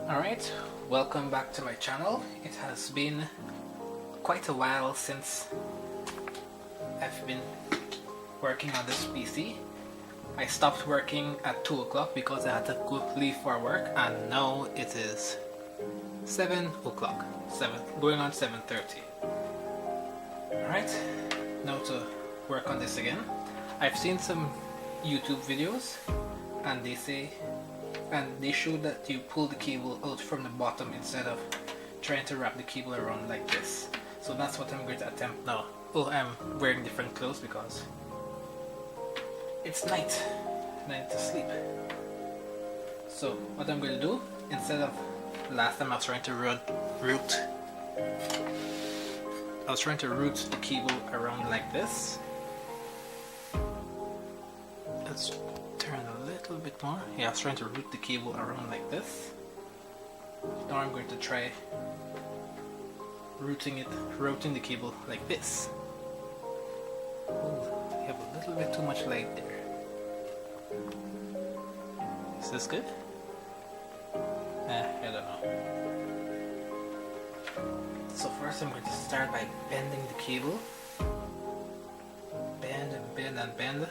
Alright, welcome back to my channel. It has been quite a while since I've been working on this PC. I stopped working at 2 o'clock because I had to leave for work, and now it is 7 o'clock, going on 7:30. Alright, now to work on this again. I've seen some YouTube videos and they show that you pull the cable out from the bottom instead of trying to wrap the cable around like this. So that's what I'm going to attempt now. Oh, I'm wearing different clothes because it's night and I need to sleep. So what I'm going to do, instead of last time I was trying to route the cable around like this. Let's turn a little bit more. Yeah, I was trying to route the cable around like this. Now I'm going to try routing the cable like this. Oh, we have a little bit too much light there. Is this good? I don't know. So first I'm going to start by bending the cable. Bend and bend and bend.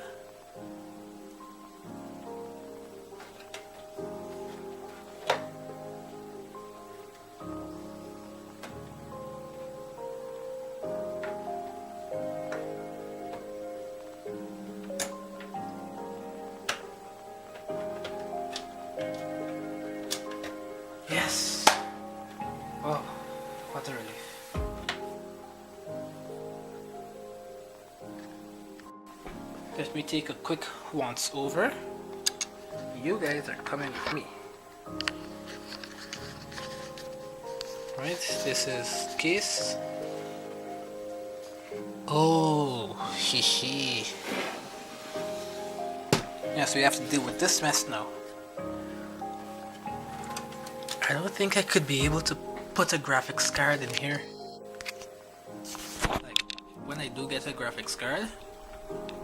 Yes! Oh, what a relief. Let me take a quick once over. You guys are coming with me. Right, this is case. Oh, hee. Yes, we have to deal with this mess now. I don't think I could be able to put a graphics card in here. Like, when I do get a graphics card,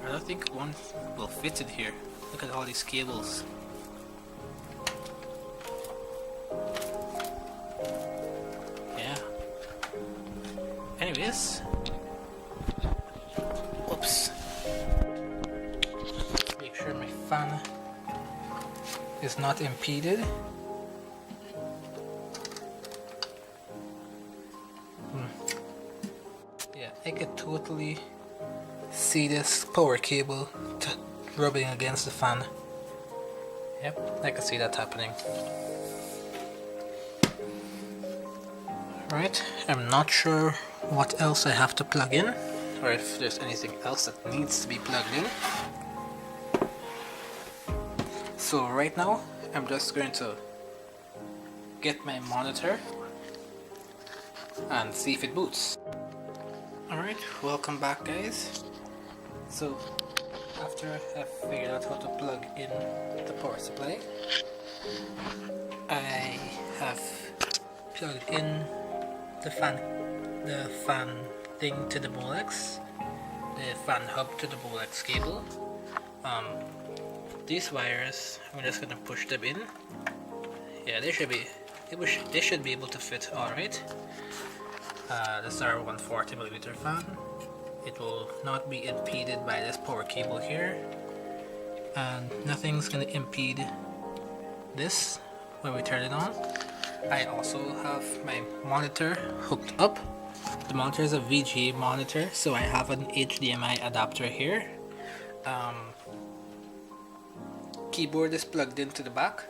I don't think one will fit in here. Look at all these cables. Yeah. Anyways. Whoops. Make sure my fan is not impeded. Yeah, I could totally see this power cable rubbing against the fan. Yep, I can see that happening. Right, I'm not sure what else I have to plug in, or if there's anything else that needs to be plugged in. So right now, I'm just going to get my monitor and see if it boots. Alright, welcome back guys. So after I've figured out how to plug in the power supply, I have plugged in the fan thing to the Molex, the fan hub to the Molex cable. These wires, I'm just gonna push them in. Yeah, they should be able to fit alright. This is our 140mm fan. It will not be impeded by this power cable here, and nothing's going to impede this when we turn it on. I also have my monitor hooked up. The monitor is a VGA monitor, so I have an HDMI adapter here. Keyboard is plugged into the back.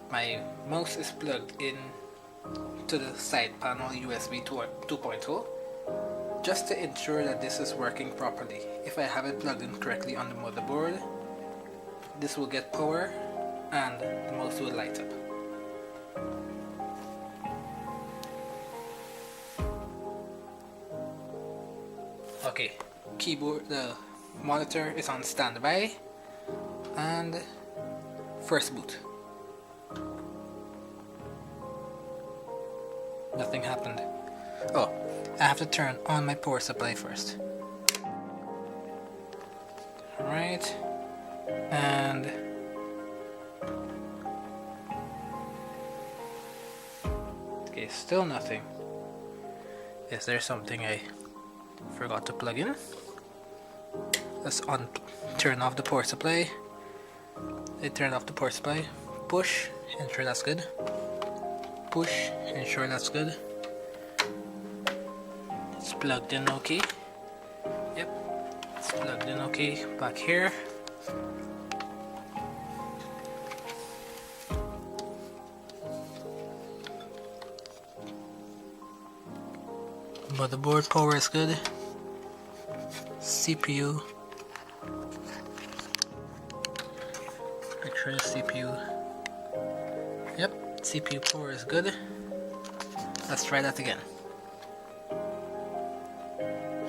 My mouse is plugged in to the side panel USB 2.0, just to ensure that this is working properly. If I have it plugged in correctly on the motherboard, this will get power and the mouse will light up. Okay, the monitor is on standby, and first boot. Nothing happened. Oh, I have to turn on my power supply first. Alright, and Okay, still nothing. Is there something I forgot to plug in? Let's turn off the power supply. I turn off the power supply. Push, ensure that's good. Push, ensure that's good. It's plugged in okay. Yep, it's plugged in okay. Back here. Motherboard power is good. CPU. Make sure the CPU. Yep, CPU power is good. Let's try that again.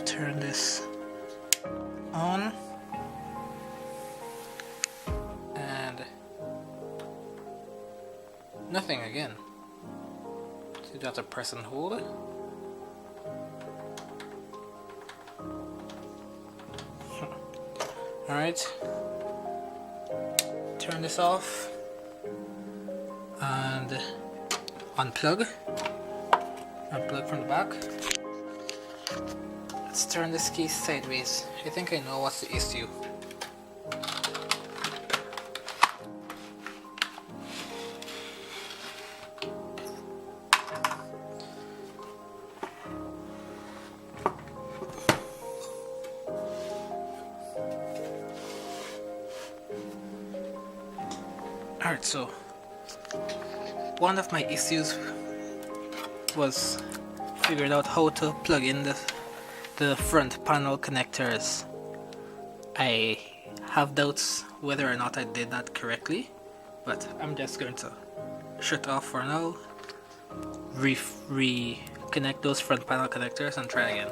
Turn this on. And nothing again. So you have to press and hold it. Alright, turn this off and unplug from the back. Let's turn this case sideways. I think I know what's the issue. Alright, so one of my issues was figuring out how to plug in the front panel connectors. I have doubts whether or not I did that correctly, but I'm just going to shut off for now, reconnect those front panel connectors and try again.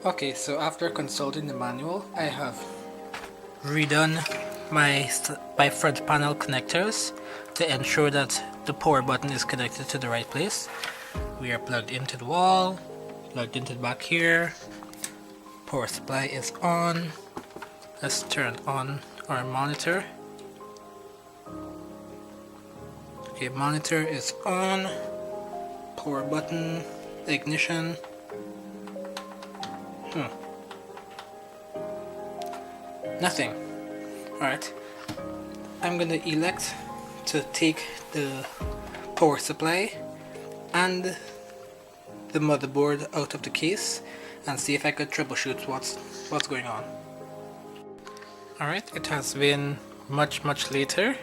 Okay, so after consulting the manual, I have redone my front panel connectors to ensure that the power button is connected to the right place. We are plugged into the wall, plugged into the back here. Power supply is on. Let's turn on our monitor. Okay, monitor is on. Power button, ignition. Nothing. Alright, I'm gonna elect to take the power supply and the motherboard out of the case and see if I could troubleshoot what's going on. Alright, it has been much later.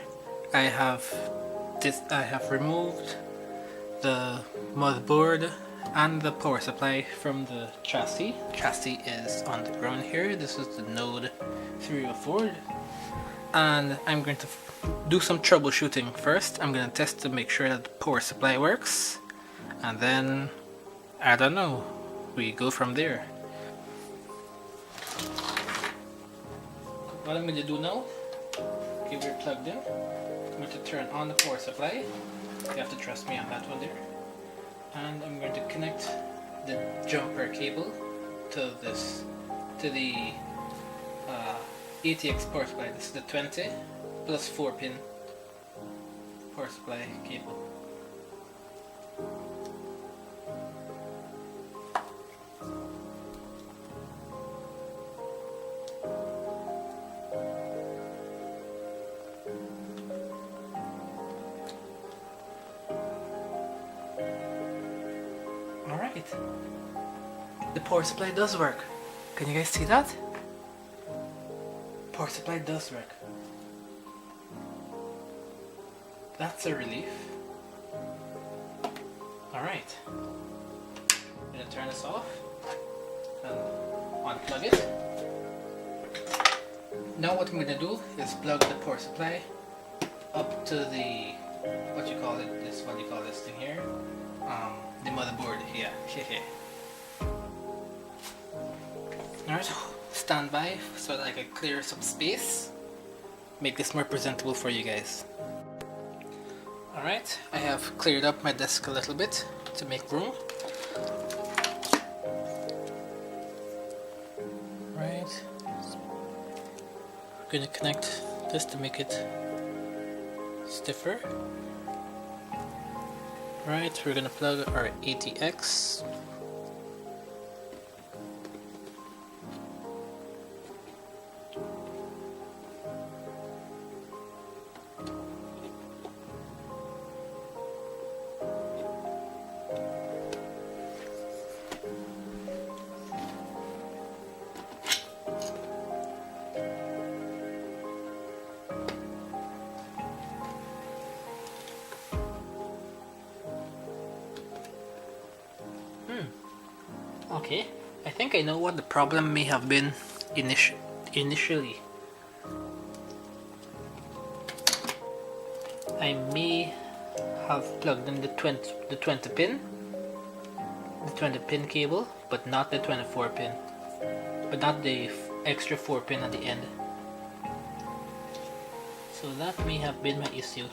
I have removed the motherboard and the power supply from the chassis. Chassis is on the ground here. This is the Node 304. And I'm going to do some troubleshooting first. I'm going to test to make sure that the power supply works, and then I don't know, we go from there. What I'm going to do now, okay, we're plugged in. I'm going to turn on the power supply. You have to trust me on that one there. And I'm going to connect the jumper cable to the ATX power supply. This is the 20 plus 4 pin power supply cable. Alright, the power supply does work. Can you guys see that? Power supply does work. That's a relief. Alright, I'm gonna turn this off and unplug it. Now what I'm gonna do is plug the power supply up to the, what do you call this thing here? The motherboard, yeah. Alright, stand by so that I can clear some space, make this more presentable for you guys. Alright, I have cleared up my desk a little bit to make room. Right, I'm gonna connect this to make it stiffer. Right, we're gonna plug our ATX. Okay, I think I know what the problem may have been initially. I may have plugged in the 20 pin cable, but not the 24 pin, but not the extra 4 pin at the end. So that may have been my issue.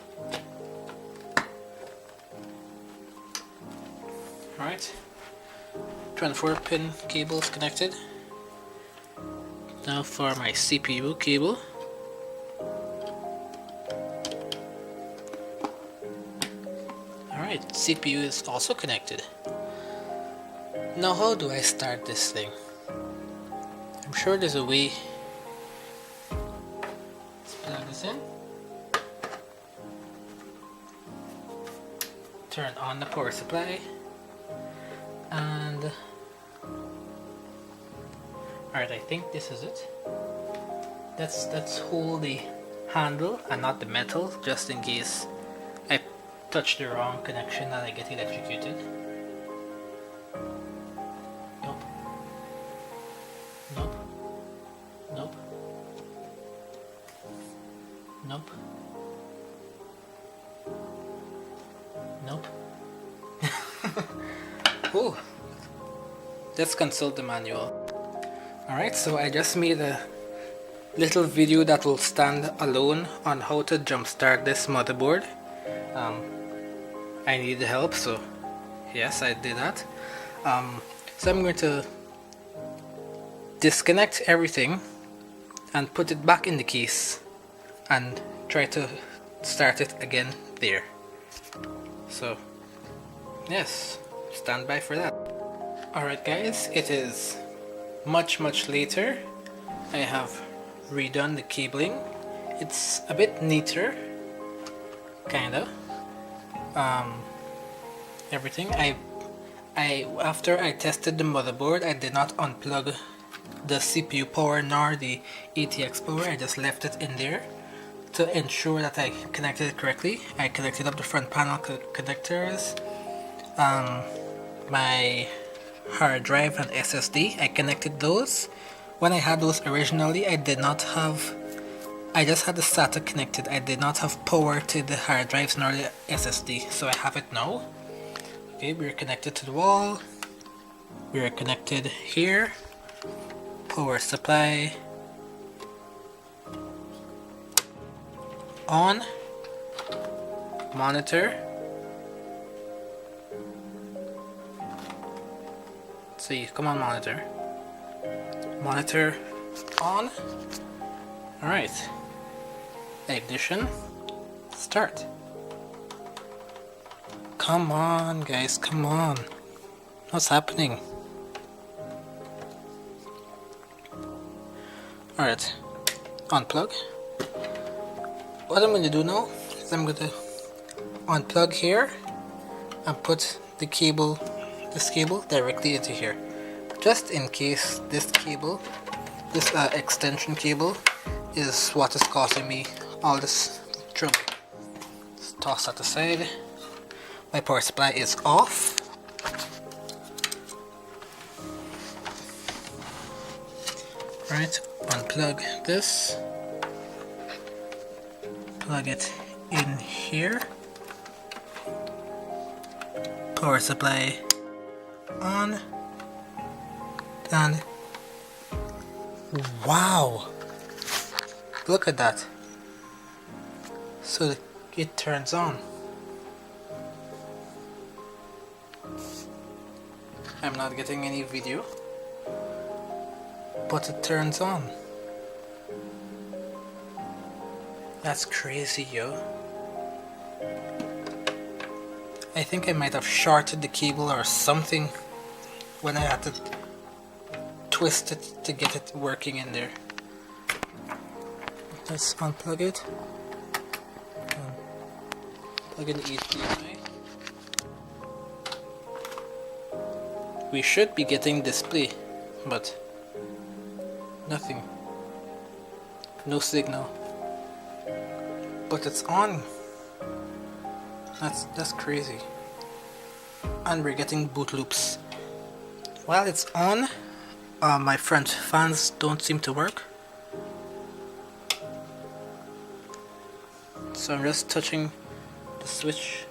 Alright, 24 pin cable is connected. Now for my CPU cable. Alright, CPU is also connected. Now how do I start this thing? I'm sure there's a way. Let's plug this in. Turn on the power supply. And alright, I think this is it. Let's hold the handle and not the metal, just in case I touch the wrong connection and I get electrocuted. Nope. Nope. Nope. Nope. Nope. Ooh. Let's consult the manual. Alright, so I just made a little video that will stand alone on how to jumpstart this motherboard. I need help, so yes, I did that. So I'm going to disconnect everything and put it back in the case and try to start it again there. So yes, stand by for that. Alright guys, it is much later. I have redone the cabling. It's a bit neater, kinda. Everything. After I tested the motherboard, I did not unplug the CPU power nor the ATX power. I just left it in there to ensure that I connected it correctly. I connected up the front panel connectors, my hard drive and SSD. I connected those. When I had those originally, I just had the SATA connected. I did not have power to the hard drives nor the SSD, so I have it now. Okay, we're connected to the wall. We're connected here. Power supply on. Monitor. See, come on, monitor. Monitor on. Alright. Ignition. Start. Come on, guys, come on. What's happening? Alright. Unplug. What I'm going to do now is I'm going to unplug here and put the cable, this cable, directly into here. Just in case this cable, this extension cable, is what is causing me all this trouble. Let's toss that aside. My power supply is off. Right, unplug this. Plug it in here. Power supply on. And wow! Look at that. So it turns on. I'm not getting any video, but it turns on. That's crazy, yo. I think I might have shorted the cable or something when I had to twist it to get it working in there. Let's unplug it. Plug in the HDMI. We should be getting display, but nothing. No signal. But it's on. That's crazy. And we're getting boot loops. While it's on, my front fans don't seem to work. So I'm just touching the switch.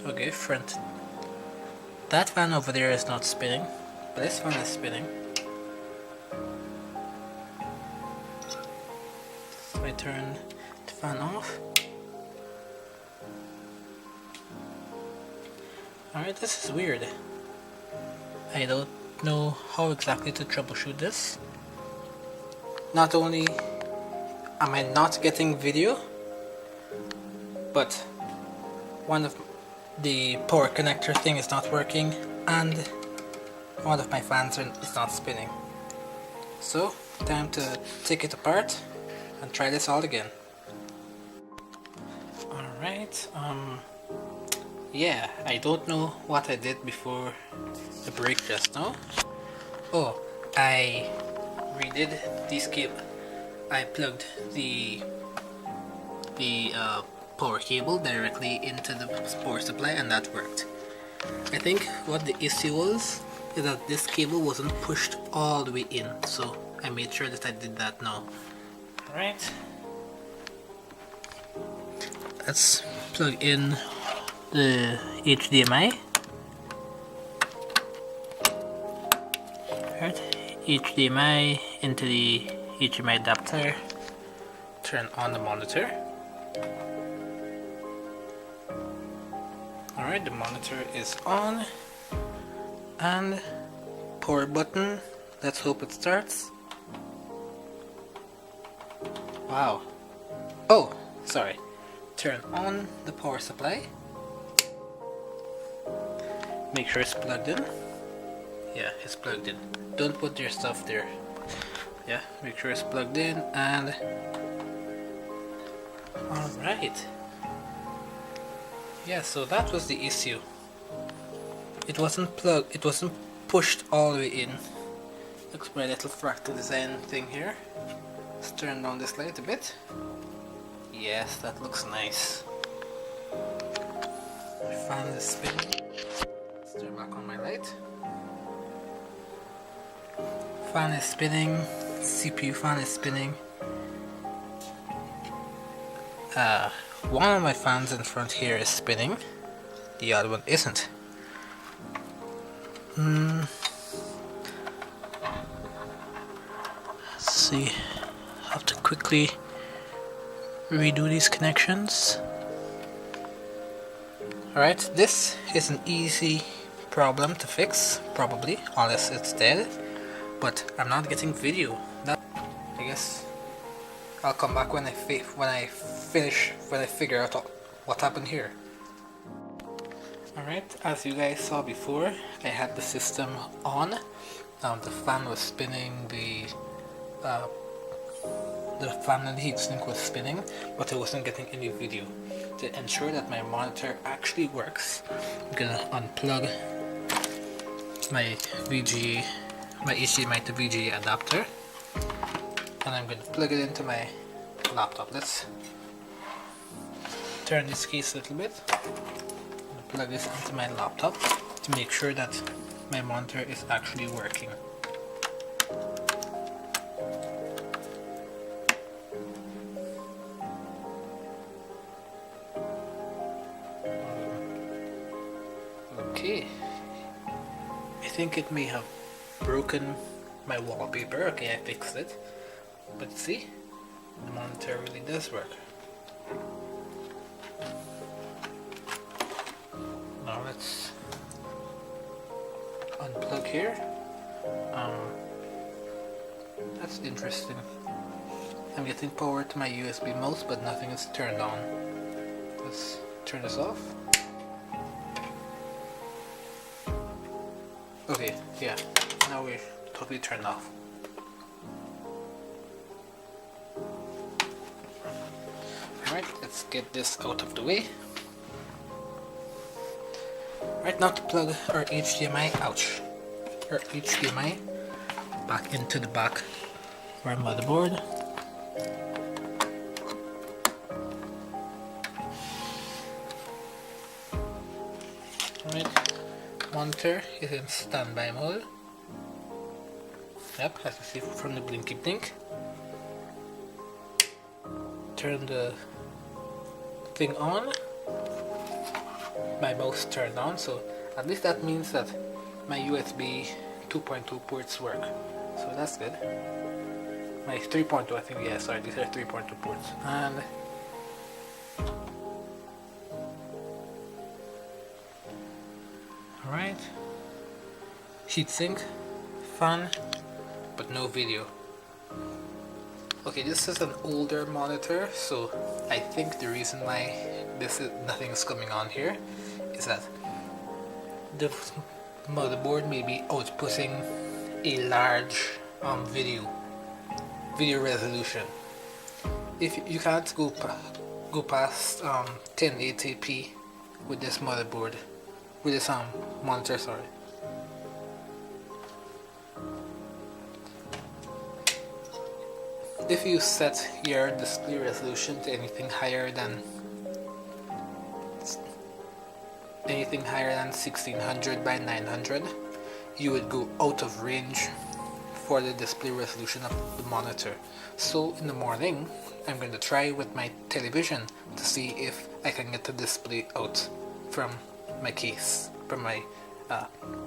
Okay, front. That fan over there is not spinning, but this fan is spinning. So I turn the fan off. Alright, this is weird. I don't know how exactly to troubleshoot this. Not only am I not getting video, but one of the power connector thing is not working and one of my fans is not spinning. So, time to take it apart and try this all again. Alright, yeah, I don't know what I did before the break just now. Oh, I redid these cables. I plugged the power cable directly into the power supply and that worked. I think what the issue was is that this cable wasn't pushed all the way in, so I made sure that I did that now. Alright, let's plug in the HDMI. Alright, HDMI into the HDMI adapter. Turn on the monitor. Alright, the monitor is on. And power button. Let's hope it starts. Wow. Oh, sorry. Turn on the power supply. Make sure it's plugged in. Yeah, it's plugged in. Don't put your stuff there. Yeah, make sure it's plugged in and... Alright. Yeah, so that was the issue. It wasn't plugged, it wasn't pushed all the way in. Looks my little fractal design thing here. Let's turn down this light a bit. Yes, that looks nice. My fan is spinning. Let's turn back on my light. Fan is spinning, CPU fan is spinning. One of my fans in front here is spinning, the other one isn't. Let's see, I have to quickly redo these connections. Alright, this is an easy problem to fix, probably, unless it's dead. But I'm not getting video. I guess I'll come back when I figure out what happened here. Alright, as you guys saw before, I had the system on. The fan was spinning, the fan and the heatsink was spinning, but I wasn't getting any video. To ensure that my monitor actually works, I'm gonna unplug my VGA, my HDMI to VGA adapter, and I'm going to plug it into my laptop. Let's turn this case a little bit and plug this into my laptop to make sure that my monitor is actually working. Okay, I think it may have broken my wallpaper. Okay, I fixed it. But see, the monitor really does work. Now let's unplug here. That's interesting. I'm getting power to my USB mouse, but nothing is turned on. Let's turn this off. Okay, yeah, now we're totally turned off. Alright, let's get this out of the way. Right now to plug our HDMI, our HDMI back into the back of our motherboard. Right, monitor is in standby mode. Yep, as you see from the blinky blink. Turn the thing on. My mouse turned on, so at least that means that my USB 2.2 ports work. So that's good. My 3.2, I think, yeah, sorry, these are 3.2 ports. And alright, heatsink, fan, but no video. Okay, this is an older monitor, so I think the reason why nothing is coming on here is that the motherboard may be outputting a large video resolution. If you can't go past 1080p with this motherboard, with this monitor, sorry. If you set your display resolution to anything higher than 1600 by 900, you would go out of range for the display resolution of the monitor. So in the morning, I'm going to try with my television to see if I can get the display out from my case, from my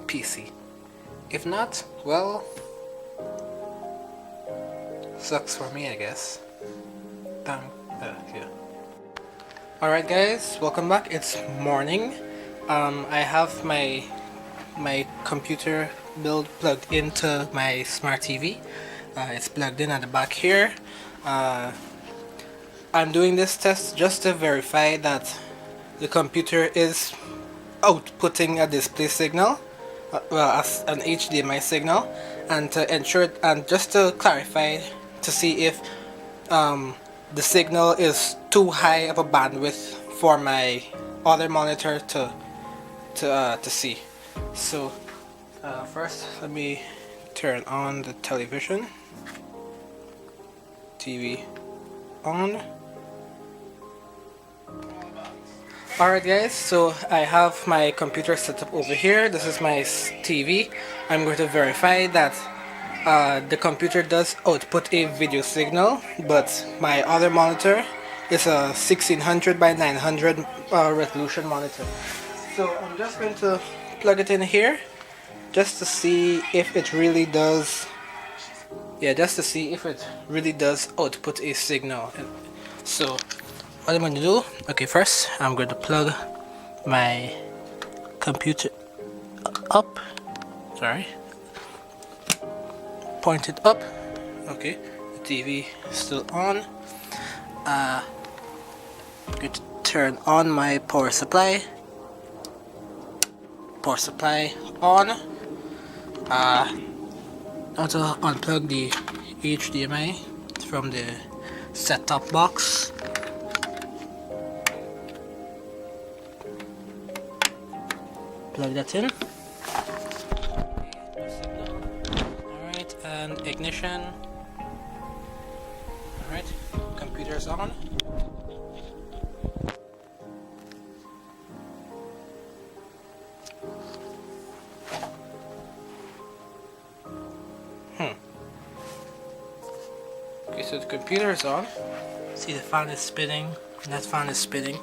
PC. If not, well, sucks for me, I guess. Yeah. Alright guys, welcome back. It's morning. I have my computer build plugged into my smart TV. It's plugged in at the back here. I'm doing this test just to verify that the computer is outputting a display signal, as an HDMI signal, and to ensure, and just to clarify, to see if the signal is too high of a bandwidth for my other monitor to see. So first, let me turn on the television. TV on. Alright guys, so I have my computer set up over here. This is my TV. I'm going to verify that the computer does output a video signal, but my other monitor is a 1600 by 900 resolution monitor. So I'm just going to plug it in here just to see if it really does, just to see if it really does output a signal. So what I'm going to do, okay, first I'm going to plug my computer up, point it up. Okay, the TV is still on. I'm going to turn on my power supply. Power supply on. Now to unplug the HDMI from the set-top box. Plug that in. Alright, and ignition. Alright, computer's on. Okay, so the computer is on. See, the fan is spinning, and that fan is spinning,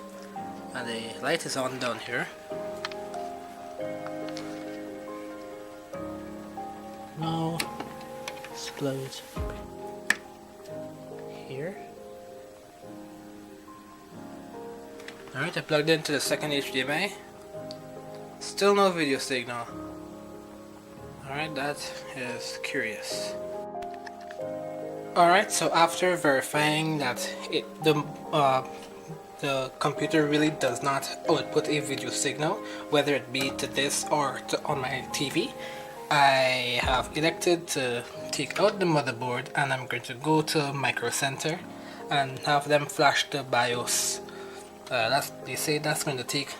and the light is on down here. Now, let's plug it here. Alright, I plugged into the second HDMI. Still no video signal. Alright, that is curious. Alright, so after verifying that the computer really does not output a video signal, whether it be to this or on my TV, I have elected to take out the motherboard, and I'm going to go to Micro Center and have them flash the BIOS. They say that's going to take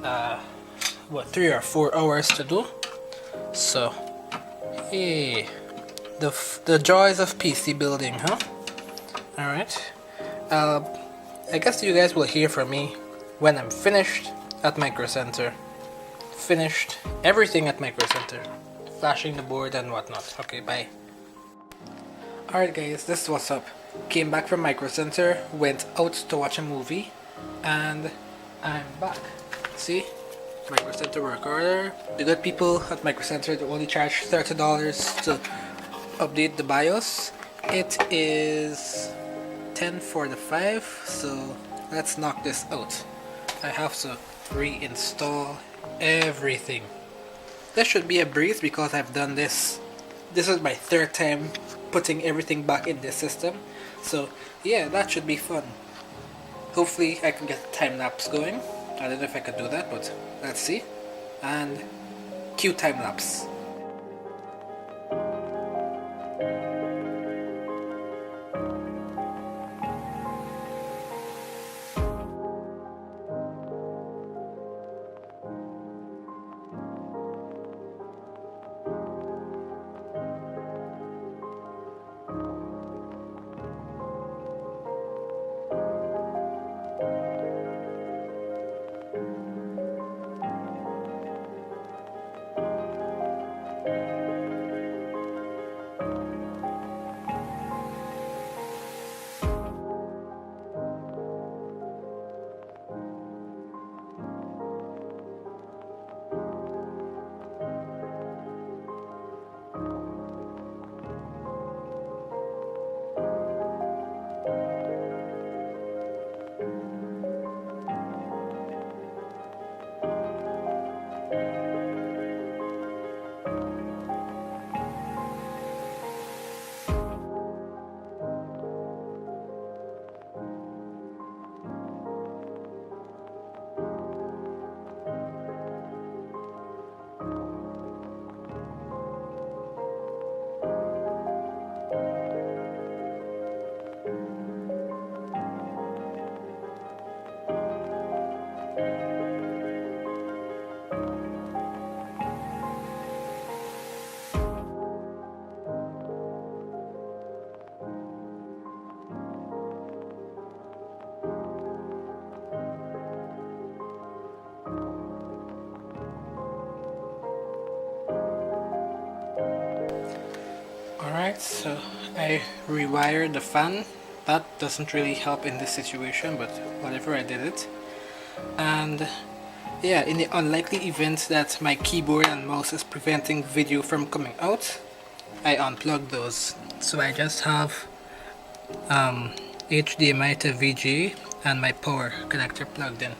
3 or 4 hours to do. So, hey, the joys of PC building, huh? Alright. I guess you guys will hear from me when I'm finished at Micro Center. Finished everything at Micro Center. Flashing the board and whatnot. Okay, bye. Alright guys, this is what's up. Came back from Micro Center, went out to watch a movie, and I'm back. See? Micro Center work order. The good people at Micro Center, they only charge $30 to update the BIOS. It is 10:45, so let's knock this out. I have to reinstall everything. This should be a breeze because I've done this. This is my 3rd time putting everything back in this system. So yeah, that should be fun. Hopefully I can get a time lapse going. I don't know if I could do that, but let's see. And cue time lapse. Alright, so I rewired the fan. That doesn't really help in this situation, but whatever, I did it. And yeah, in the unlikely event that my keyboard and mouse is preventing video from coming out, I unplugged those. So I just have HDMI to VGA and my power connector plugged in.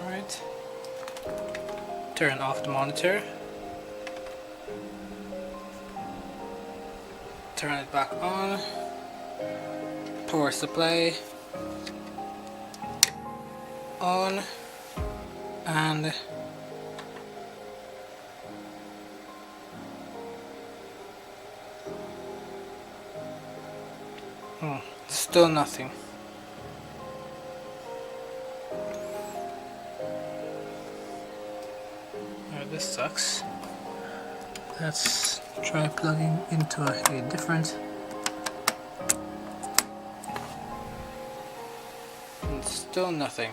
Alright, turn off the monitor. Turn it back on. Power supply on, and still nothing. Oh, this sucks. Let's try plugging into a different. And still nothing.